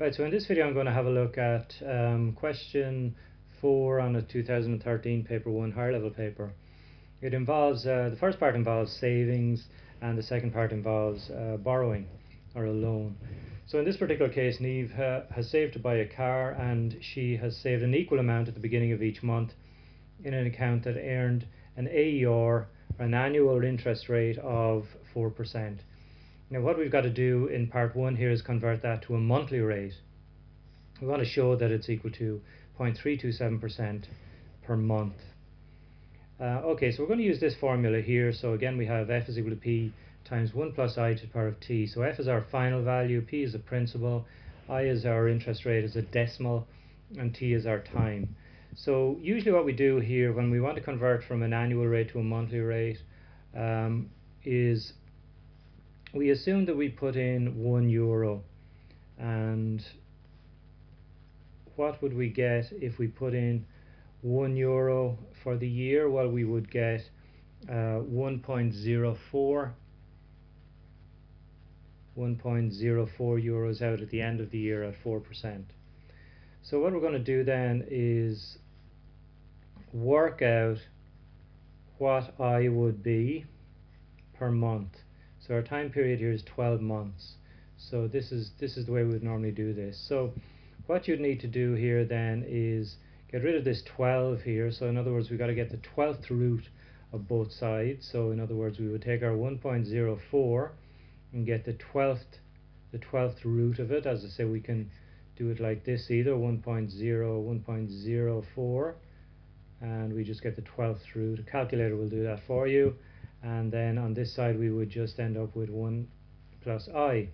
Right, so in this video I'm going to have a look at question 4 on a 2013 paper 1 higher level paper. It involves, the first part involves savings and the second part involves borrowing or a loan. So in this particular case, Neve has saved to buy a car, and she has saved an equal amount at the beginning of each month in an account that earned an AER, an annual interest rate of 4%. Now what we've got to do in part 1 here is convert that to a monthly rate. We want to show that it's equal to 0.327% per month. Okay, so we're going to use this formula here. So again, we have f is equal to p times 1 plus I to the power of t. So f is our final value, p is the principal, I is our interest rate as a decimal, and t is our time. So usually what we do here when we want to convert from an annual rate to a monthly rate is we assume that we put in €1, and what would we get if we put in €1 for the year? Well, we would get 1.04 euros out at the end of the year at 4%. So what we're going to do then is work out what I would be per month. So our time period here is 12 months. So this is the way we would normally do this. So what you'd need to do here then is get rid of this 12 here. So in other words, we've got to get the 12th root of both sides. So in other words, we would take our 1.04 and get the 12th root of it. As I say, we can do it like this, either 1.04, and we just get the 12th root. A calculator will do that for you. And then on this side we would just end up with 1 plus I.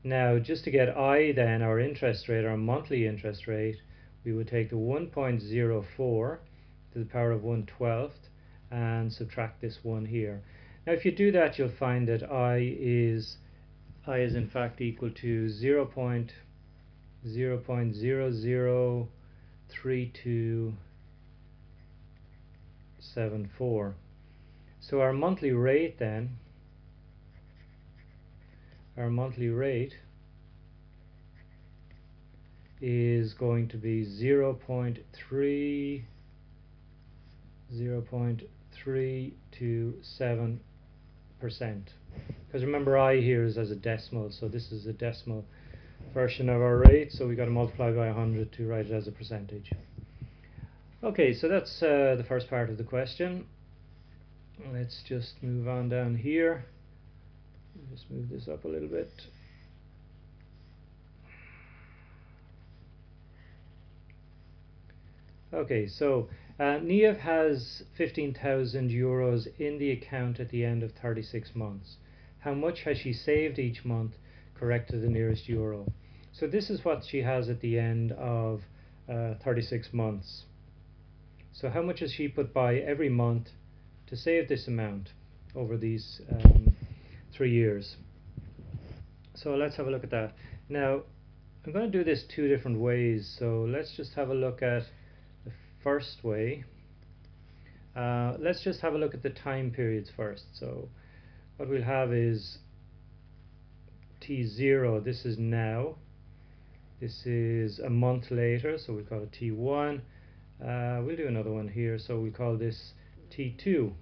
Now just to get I then, our interest rate, our monthly interest rate, we would take the 1.04 to the power of 1/12 and subtract this 1 here. Now if you do that, you'll find that I is in fact equal to 0.003274. So our monthly rate then, is going to be 0.327%. Because remember, I here is as a decimal, so this is a decimal version of our rate, so we got to multiply by 100 to write it as a percentage. Okay, so that's the first part of the question. Let's just move on down here. Just move this up a little bit. Okay, so Neve has 15,000 euros in the account at the end of 36 months. How much has she saved each month, correct to the nearest euro? So this is what she has at the end of 36 months. So how much has she put by every month to save this amount over these 3 years? So let's have a look at that. Now I'm going to do this 2 different ways, so let's just have a look at the first way. Let's just have a look at the time periods first. So what we'll have is T0, this is now, this is a month later, so we'll call it T1. We'll do another one here, so we'll call this T2,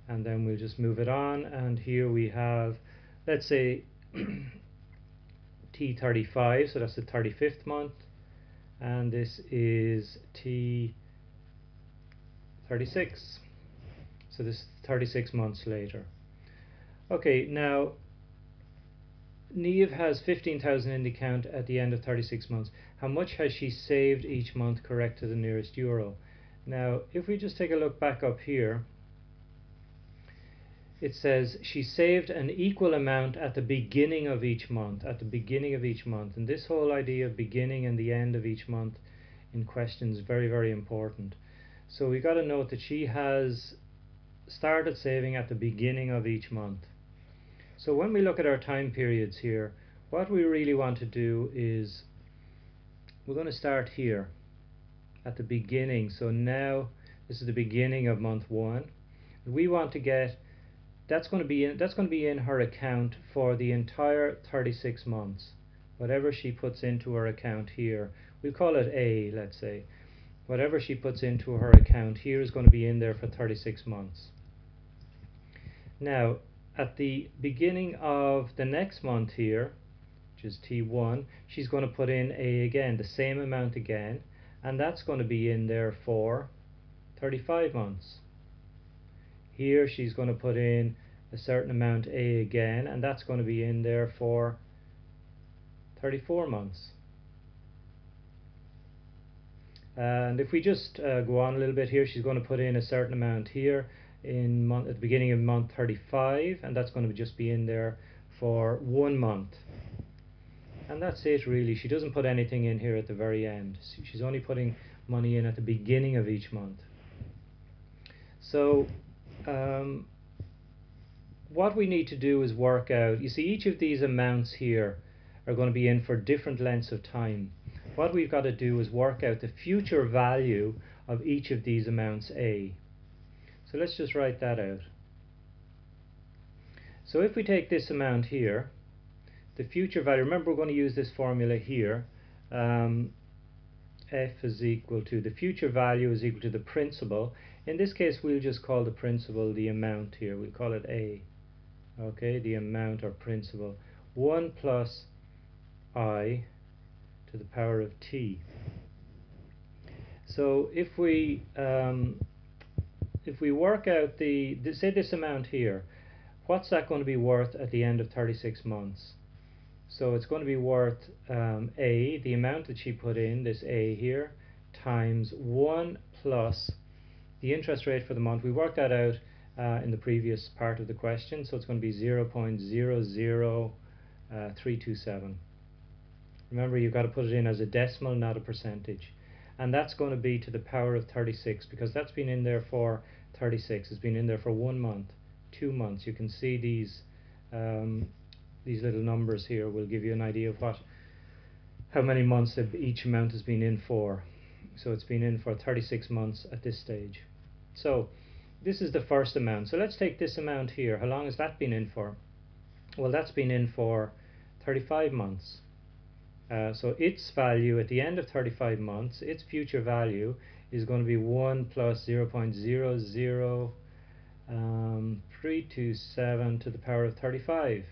and then we'll just move it on, and here we have, let's say T35, so that's the 35th month, and this is T36, so this is 36 months later. Okay, now Neve has 15,000 in the account at the end of 36 months. How much has she saved each month, correct to the nearest euro? Now if we just take a look back up here, it says she saved an equal amount at the beginning of each month, and this whole idea of beginning and the end of each month in question is very, very important. So we got to note that she has started saving at the beginning of each month. So when we look at our time periods here, what we really want to do is we're going to start here at the beginning. So now this is the beginning of month 1. We want to get, that's going to be in her account for the entire 36 months. whatever she puts into her account here, we'll call it A, let's say. Whatever she puts into her account here is going to be in there for 36 months. Now, at the beginning of the next month here, which is T1, she's going to put in A again, the same amount again, and that's going to be in there for 35 months. Here she's going to put in a certain amount A again, and that's going to be in there for 34 months. And if we just go on a little bit here, she's going to put in a certain amount here at the beginning of month 35, and that's going to just be in there for 1 month. And that's it really. She doesn't put anything in here at the very end. She's only putting money in at the beginning of each month. So what we need to do is work out, you see each of these amounts here are going to be in for different lengths of time. What we've got to do is work out the future value of each of these amounts A. So let's just write that out. So if we take this amount here, the future value, remember we're going to use this formula here, F is equal to, the future value is equal to the principal. In this case we'll just call the principal the amount here, we'll call it A. Okay, the amount or principal. 1 plus I to the power of t. So if we work out say this amount here, what's that going to be worth at the end of 36 months? So it's going to be worth A, the amount that she put in, this A here, times 1 plus the interest rate for the month. We worked that out in the previous part of the question, so it's going to be 0.00327. Remember, you've got to put it in as a decimal, not a percentage. And that's going to be to the power of 36, because that's been in there for 36. It's been in there for 1 month, 2 months. You can see these little numbers here will give you an idea of how many months each amount has been in for. So it's been in for 36 months at this stage. So this is the first amount. So let's take this amount here. How long has that been in for? Well, that's been in for 35 months. So its value at the end of 35 months, its future value is going to be 1 plus 0.00327 to the power of 35.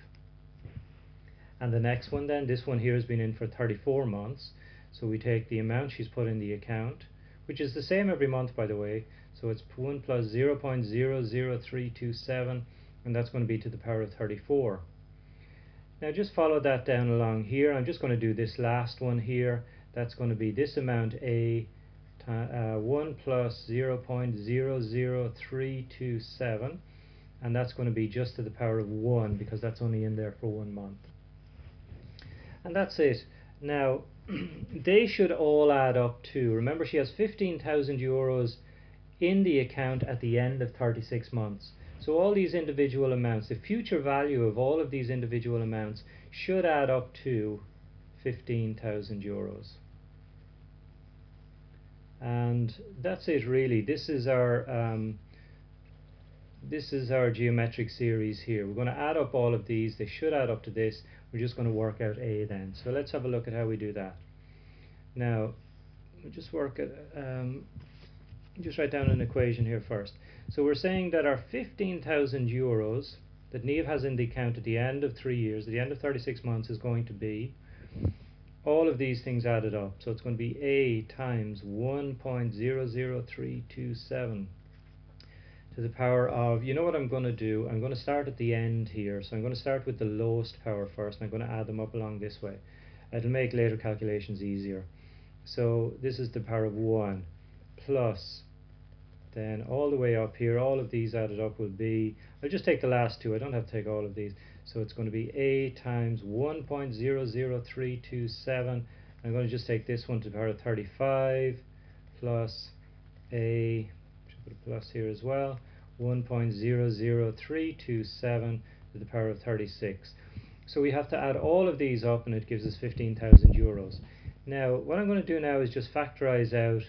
And the next one then, this one here has been in for 34 months. So we take the amount she's put in the account, which is the same every month by the way. So it's 1 plus 0.00327, and that's going to be to the power of 34. Now just follow that down along here. I'm just going to do this last one here. That's going to be this amount A, 1 plus 0.00327, and that's going to be just to the power of 1, because that's only in there for 1 month. And that's it. Now they should all add up to, remember she has 15,000 euros in the account at the end of 36 months. So all these individual amounts, the future value of all of these individual amounts should add up to 15,000 euros. And that's it really. This is our geometric series here. We're going to add up all of these. They should add up to this. We're just going to work out A then. So let's have a look at how we do that. Now we'll just work at just write down an equation here first. So we're saying that our 15,000 euros that Niamh has in the account at the end of 3 years, at the end of 36 months, is going to be all of these things added up. So it's going to be A times 1.00327 to the power of, you know what I'm going to do? I'm going to start at the end here. So I'm going to start with the lowest power first, and I'm going to add them up along this way. It'll make later calculations easier. So this is the power of 1 plus, then all the way up here, all of these added up will be, I'll just take the last two, I don't have to take all of these. So it's going to be A times 1.00327. I'm going to just take this one to the power of 35 plus A, should put a plus here as well, 1.00327 to the power of 36. So we have to add all of these up, and it gives us 15,000 euros. Now what I'm going to do now is just factorize out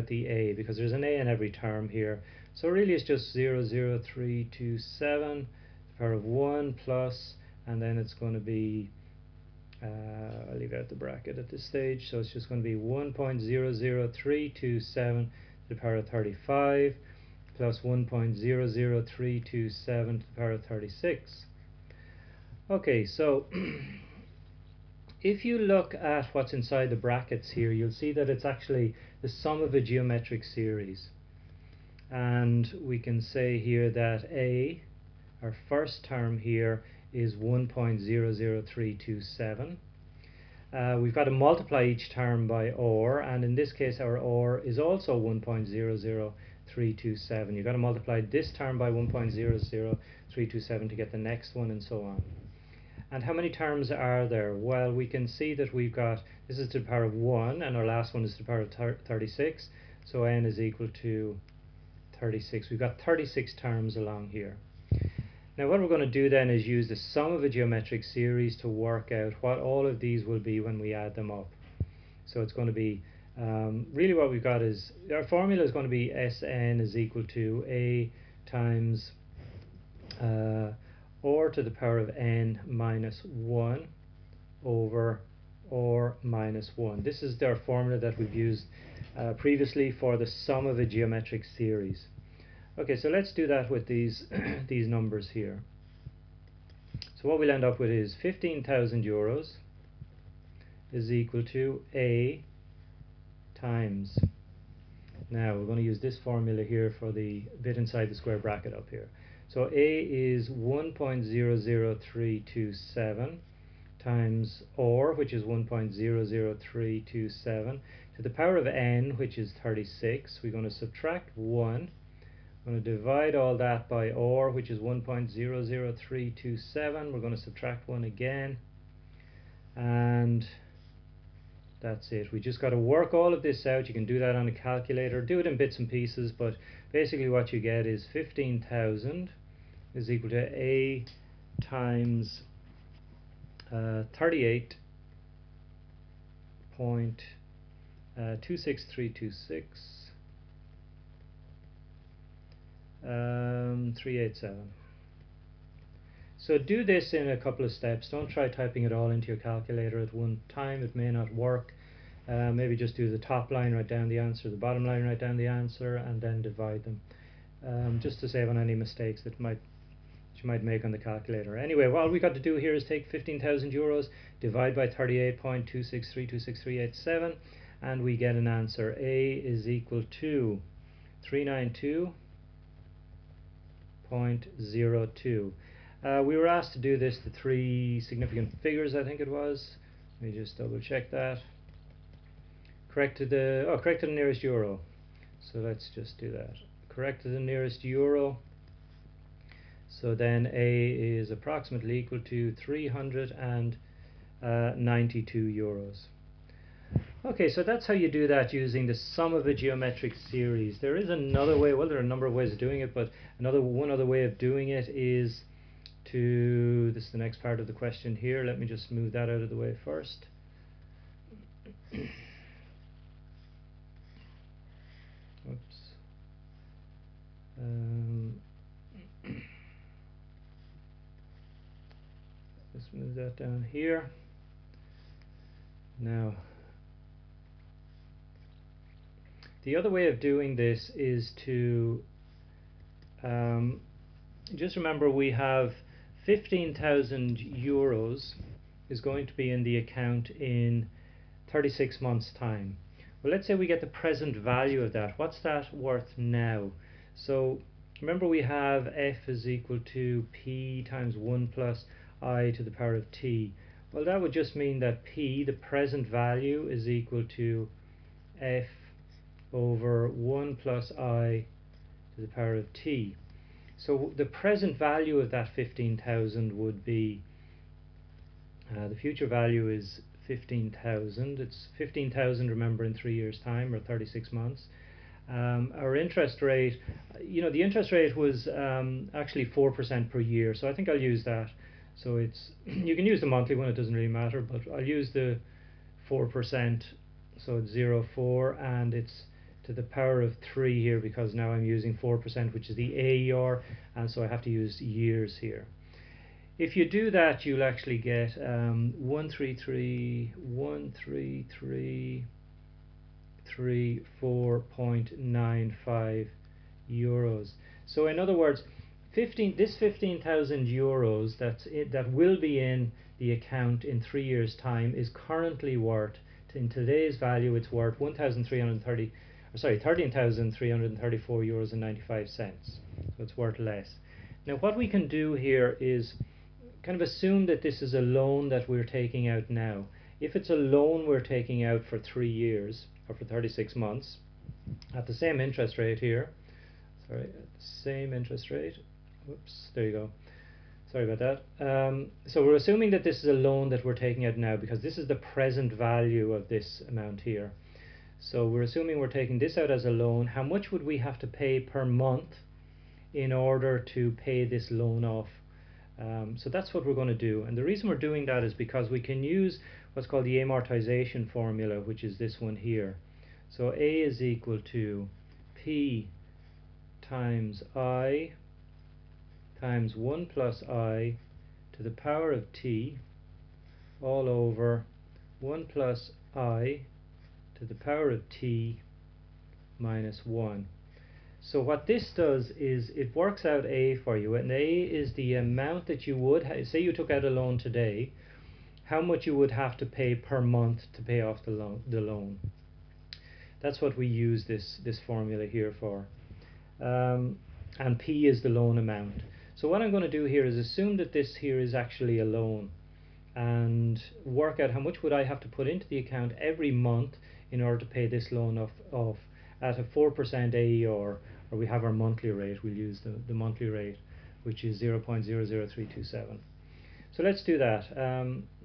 the A, because there's an A in every term here. So really it's just 0.00327 to the power of 1 plus, and then it's going to be I'll leave out the bracket at this stage, so it's just going to be 1.00327 to the power of 35 plus 1.00327 to the power of 36. Okay, so if you look at what's inside the brackets here, you'll see that it's actually the sum of a geometric series. And we can say here that A, our first term here, is 1.00327. We've got to multiply each term by OR, and in this case our OR is also 1.00327. You've got to multiply this term by 1.00327 to get the next one, and so on. And how many terms are there? Well, we can see that we've got, this is to the power of 1, and our last one is to the power of 36, so n is equal to 36. We've got 36 terms along here. Now what we're going to do then is use the sum of a geometric series to work out what all of these will be when we add them up. So it's going to be, really what we've got is, our formula is going to be Sn is equal to A times or to the power of n minus 1 over or minus 1. This is our formula that we've used previously for the sum of a geometric series. Okay, so let's do that with these these numbers here. So what we'll end up with is 15,000 euros is equal to A times, now we're going to use this formula here for the bit inside the square bracket up here. So A is 1.00327 times OR, which is 1.00327, to the power of n, which is 36. We're going to subtract 1. I'm going to divide all that by OR, which is 1.00327. We're going to subtract 1 again, and that's it. We just got to work all of this out. You can do that on a calculator, do it in bits and pieces, but basically what you get is 15,000 is equal to A times 38.26326 387. So do this in a couple of steps. Don't try typing it all into your calculator at one time. It may not work. Maybe just do the top line, write down the answer, the bottom line, write down the answer, and then divide them, just to save on any mistakes that you might make on the calculator. Anyway, what we got to do here is take 15,000 euros, divide by 38.2632638.7, and we get an answer. A is equal to 392.02. We were asked to do this to 3 significant figures, I think it was. Let me just double check that. Correct to the nearest euro. So let's just do that. Correct to the nearest euro. So then A is approximately equal to 392 euros. Okay, so that's how you do that using the sum of a geometric series. There is another way, well, there are a number of ways of doing it, but one other way of doing it is to, this is the next part of the question here. Let me just move that out of the way first. Oops. Let's move that down here. Now, the other way of doing this is to just remember we have 15,000 euros is going to be in the account in 36 months time. Well, let's say we get the present value of that. What's that worth now? So remember we have f is equal to p times 1 plus I to the power of t. Well, that would just mean that p, the present value, is equal to f over 1 plus I to the power of t. So the present value of that 15,000 would be, the future value is 15,000. It's 15,000, remember, in 3 years' time, or 36 months. Our interest rate, the interest rate was actually 4% per year, so I think I'll use that. So it's, you can use the monthly one, it doesn't really matter, but I'll use the 4%, so it's 0.4, and it's to the power of 3 here, because now I'm using 4%, which is the AER, and so I have to use years here. If you do that, you'll actually get 133,133,34.95 euros. So in other words, this 15,000 euros that will be in the account in 3 years' time is currently worth, in today's value, it's worth 13,334 euros and 95 cents. So it's worth less. Now what we can do here is kind of assume that this is a loan that we're taking out now. If it's a loan we're taking out for 3 years or for 36 months at the same interest rate here, at the same interest rate, whoops, there you go, sorry about that. So we're assuming that this is a loan that we're taking out now because this is the present value of this amount here. So we're assuming we're taking this out as a loan. How much would we have to pay per month in order to pay this loan off? So that's what we're going to do, and the reason we're doing that is because we can use what's called the amortization formula, which is this one here. So A is equal to P times I times 1 plus I to the power of t all over 1 plus I to the power of t minus 1. So what this does is it works out A for you, and A is the amount that you would say you took out a loan today, how much you would have to pay per month to pay off the loan. That's what we use this formula here for. And P is the loan amount. So what I'm going to do here is assume that this here is actually a loan and work out how much would I have to put into the account every month in order to pay this loan off at a 4% AER, or we have our monthly rate. We'll use the monthly rate, which is 0.00327. So let's do that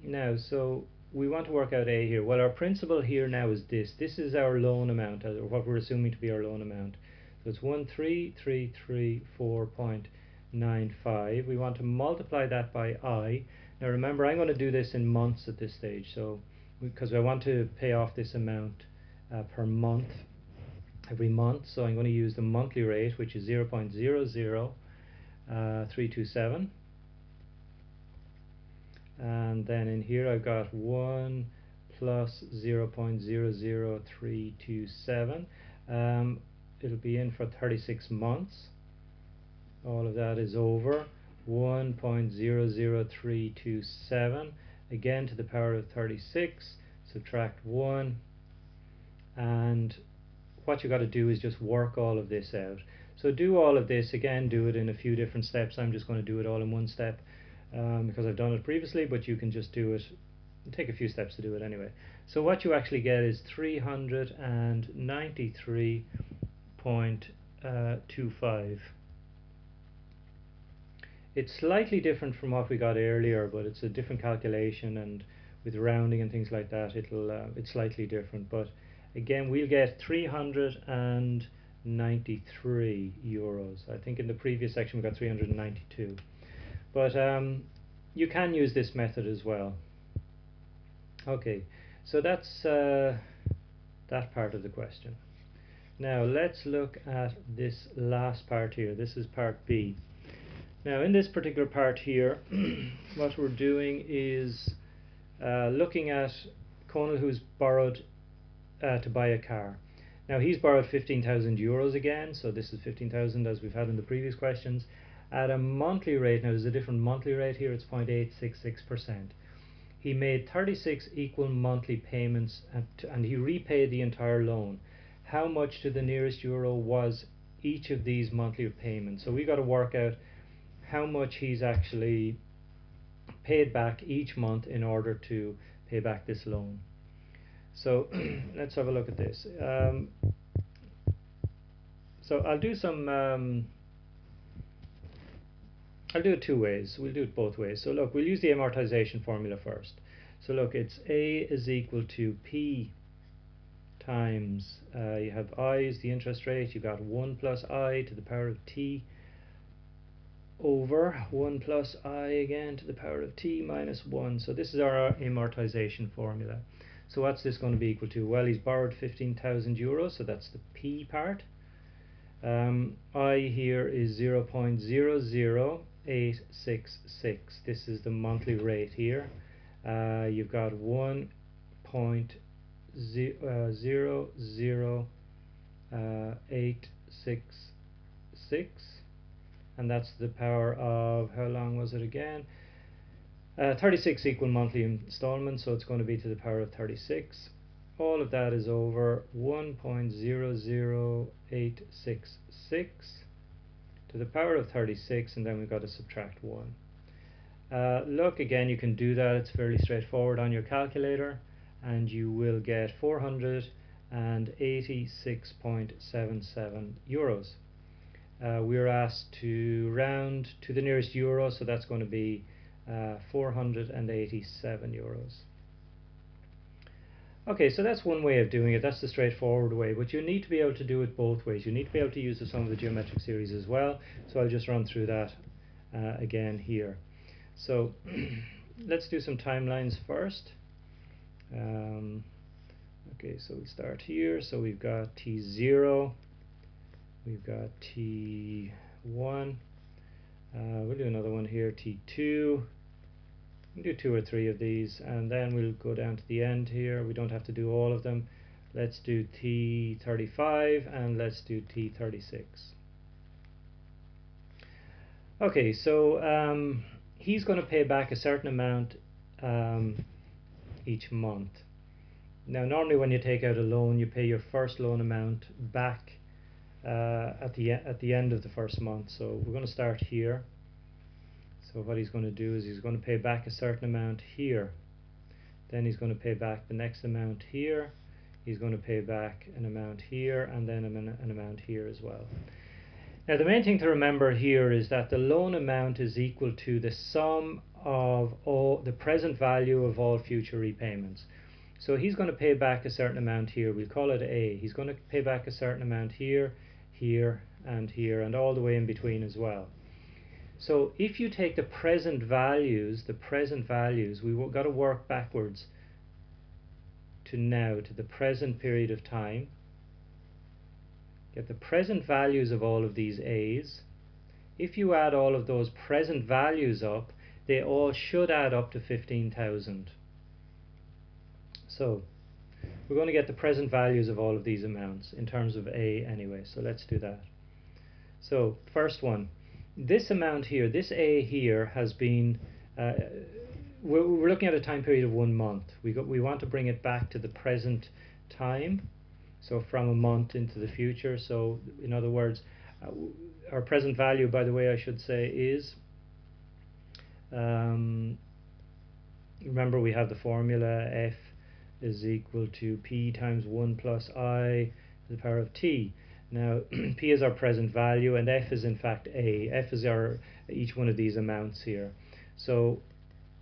now. So we want to work out A here. Well, our principal here now is this. This is our loan amount, or what we're assuming to be our loan amount. So it's 13334.95. We want to multiply that by I. Now remember, I'm going to do this in months at this stage, so because I want to pay off this amount per month, every month. So I'm going to use the monthly rate, which is 0.00327. And then in here I've got 1 plus 0.00327. It'll be in for 36 months. All of that is over 1.00327, again to the power of 36, subtract 1, and what you got to do is just work all of this out. So do all of this, again do it in a few different steps. I'm just going to do it all in one step because I've done it previously, but you can just do it, take a few steps to do it anyway. So what you actually get is 393.25. It's slightly different from what we got earlier, but it's a different calculation, and with rounding and things like that, it's slightly different. But again, we'll get 393 euros. I think in the previous section we got 392. But you can use this method as well. Okay, so that's that part of the question. Now let's look at this last part here. This is part B. Now in this particular part here, what we're doing is looking at Conal, who's borrowed to buy a car. Now he's borrowed 15,000 euros again, so this is 15,000 as we've had in the previous questions, at a monthly rate. Now there's a different monthly rate here, it's 0.866%. He made 36 equal monthly payments and he repaid the entire loan. How much to the nearest euro was each of these monthly payments? So we got to work out how much he's actually paid back each month in order to pay back this loan. So let's have a look at this. So I'll do it two ways. We'll do it both ways. So look, we'll use the amortization formula first. So look, it's A is equal to P times, you have I is the interest rate, you got 1 plus I to the power of t over 1 plus I again to the power of t minus 1. So this is our amortization formula. So what's this going to be equal to? Well, he's borrowed 15,000 euros, so that's the P part. I here is 0.00 866. This is the monthly rate here. You've got 1.00866, and that's the power of, how long was it again? 36 equal monthly installments, so it's going to be to the power of 36. All of that is over 1.00866 to the power of 36, and then we've got to subtract 1. Look, again, you can do that. It's fairly straightforward on your calculator, and you will get 486.77 euros. We're asked to round to the nearest euro, so that's going to be 487 euros. Okay, so that's one way of doing it. That's the straightforward way, but you need to be able to do it both ways. You need to be able to use the sum of the geometric series as well, so I'll just run through that again here. So let's do some timelines first. Okay, so we start here. So we've got T0, we've got T1, we'll do another one here, T2. We'll do 2 or 3 of these, and then we'll go down to the end here. We don't have to do all of them. Let's do T35 and let's do T36. Okay, so he's going to pay back a certain amount each month. Now, normally when you take out a loan, you pay your first loan amount back at the end of the first month. So we're going to start here. So what he's going to do is he's going to pay back a certain amount here. Then he's going to pay back the next amount here. He's going to pay back an amount here, and then an amount here as well. Now, the main thing to remember here is that the loan amount is equal to the sum of all the present value of all future repayments. So he's going to pay back a certain amount here. We'll call it A. He's going to pay back a certain amount here, here, and here, and all the way in between as well. So if you take the present values, we've got to work backwards to now, to the present period of time. Get the present values of all of these A's. If you add all of those present values up, they all should add up to 15,000. So we're going to get the present values of all of these amounts in terms of A anyway, so let's do that. So first one, this amount here, this A here has been, we're looking at a time period of 1 month. We want to bring it back to the present time, so from a month into the future. So in other words, our present value, by the way, I should say, is, remember we have the formula F is equal to P times 1 plus I to the power of T. Now P is our present value and F is in fact A. F is each one of these amounts here. So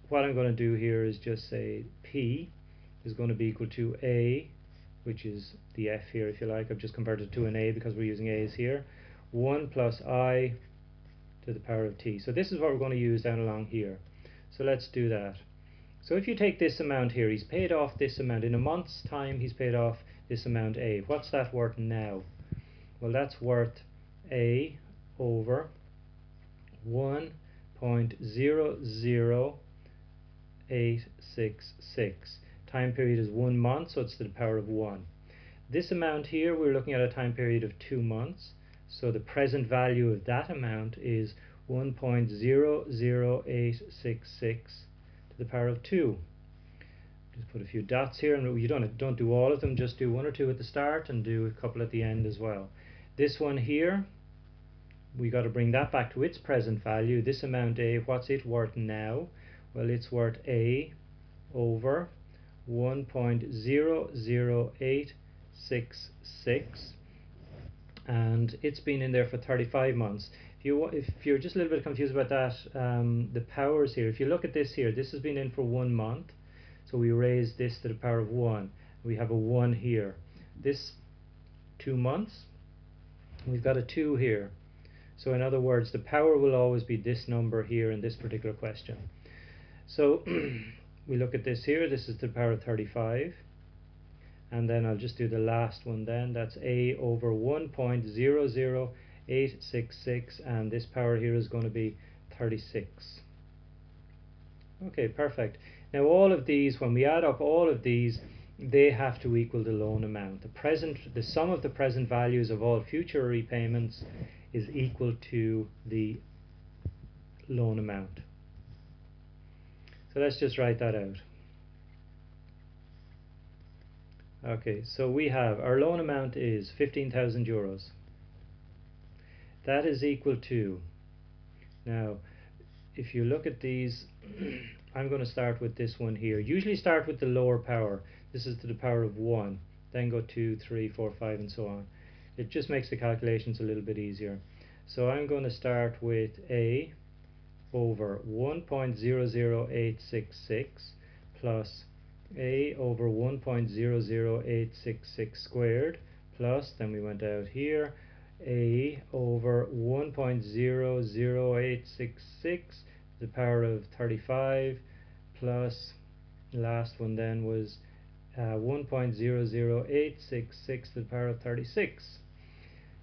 what I'm going to do here is just say P is going to be equal to A, which is the F here if you like. I've just converted it to an A because we're using A's here. 1 plus I to the power of T. So this is what we're going to use down along here. So let's do that. So if you take this amount here, he's paid off this amount. In a month's time he's paid off this amount A. What's that worth now? Well, that's worth A over 1.00866. Time period is 1 month, so it's to the power of 1. This amount here, we're looking at a time period of 2 months, so the present value of that amount is 1.00866 to the power of 2. Just put a few dots here, and you don't do all of them, just do 1 or 2 at the start and do a couple at the end as well. This one here, we got to bring that back to its present value. This amount A, what's it worth now? Well, it's worth A over 1.00866, and it's been in there for 35 months. If you're just a little bit confused about that, the powers here, if you look at this here, this has been in for 1 month, so we raise this to the power of 1. We have a 1 here. This 2 months, we've got a 2 here. So in other words, the power will always be this number here in this particular question. So we look at this here, this is the power of 35, and then I'll just do the last one then. That's A over 1.00866, and this power here is going to be 36. Okay, perfect. Now all of these, when we add up all of these, they have to equal the loan amount. The sum of the present values of all future repayments is equal to the loan amount. So let's just write that out. Okay, so we have our loan amount is 15,000 euros. That is equal to, now if you look at these, I'm going to start with this one here. Usually start with the lower power. This is to the power of 1, then go 2, 3, 4, 5 and so on. It just makes the calculations a little bit easier. So I'm going to start with a over 1.00866 plus a over 1.00866 squared plus, then we went out here, a over 1.00866 to the power of 35 plus, the last one then was 1.00866 to the power of 36.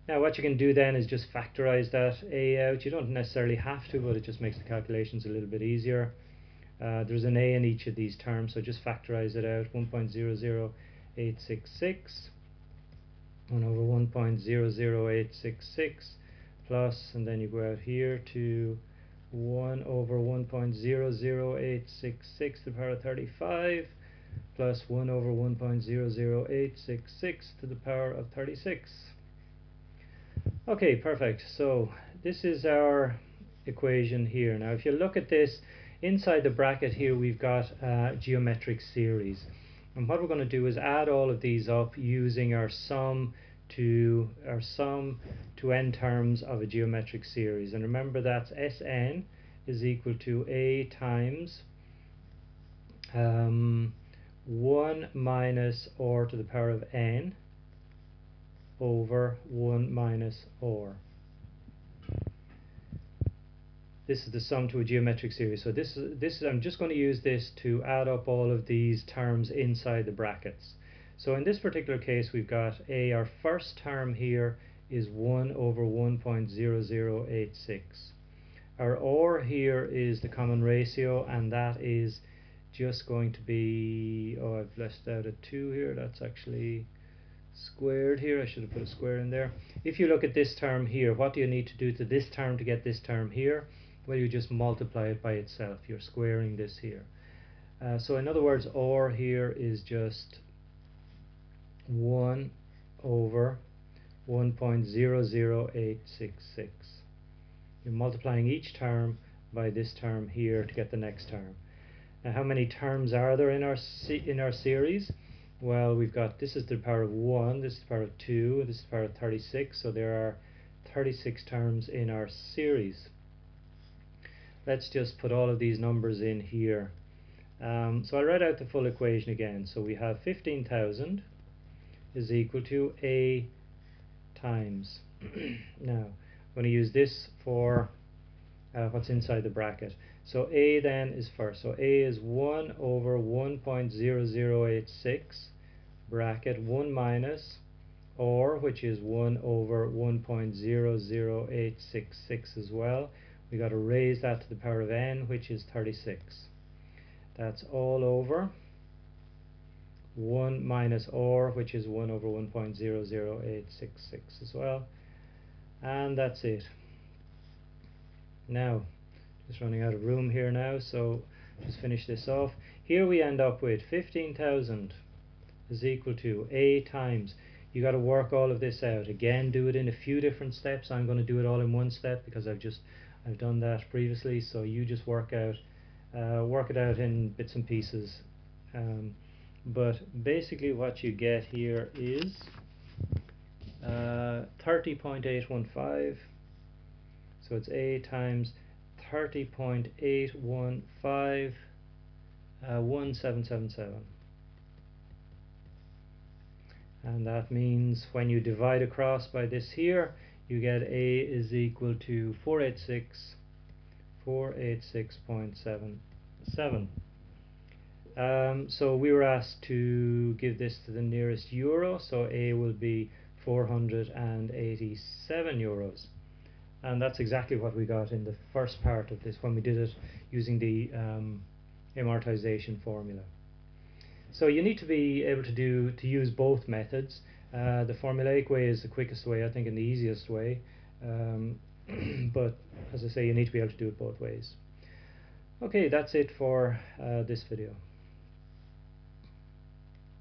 Now what you can do then is just factorize that a out. You don't necessarily have to, but it just makes the calculations a little bit easier. There's an a in each of these terms, so just factorize it out. 1.00866 1 over 1.00866 plus, and then you go out here to 1 over 1.00866 to the power of 35 plus 1 over 1.00866 to the power of 36. Okay, perfect. So this is our equation here. Now if you look at this, inside the bracket here we've got a geometric series, and what we're going to do is add all of these up using our sum to n terms of a geometric series. And remember, that's Sn is equal to a times 1 minus r to the power of n over 1 minus r. This is the sum to a geometric series. So this is I'm just going to use this to add up all of these terms inside the brackets. So in this particular case we've got our first term here is 1 over 1.0086. Our r here is the common ratio, and that is just going to be, oh, I've left out a 2 here, that's actually squared here. I should have put a square in there. If you look at this term here, what do you need to do to this term to get this term here? Well, you just multiply it by itself. You're squaring this here. So in other words, r here is just 1 over 1.00866. You're multiplying each term by this term here to get the next term. Now, how many terms are there in our series? Well, we've got, this is to the power of 1, this is the power of 2, this is the power of 36, so there are 36 terms in our series. Let's just put all of these numbers in here. So I'll write out the full equation again. So we have 15,000 is equal to a times. Now, I'm going to use this for what's inside the bracket. So a then is first. So a is 1 over 1.0086 bracket 1 minus r, which is 1 over 1.00866 as well. We got to raise that to the power of n, which is 36. That's all over 1 minus r, which is 1 over 1.00866 as well. And that's it. Now, just running out of room here now, so just finish this off. Here we end up with 15,000 is equal to a times. You got to work all of this out. Again, do it in a few different steps. I'm going to do it all in one step because I've done that previously. So you just work it out in bits and pieces. But basically, what you get here is 30.815. So it's a times 30.815 1777. And that means when you divide across by this here, you get a is equal to 486.77. So we were asked to give this to the nearest euro, so a will be 487 euros. and that's exactly what we got in the first part of this when we did it using the amortization formula. So you need to be able to use both methods. The formulaic way is the quickest way, I think, and the easiest way, but as I say, you need to be able to do it both ways. Okay, that's it for this video.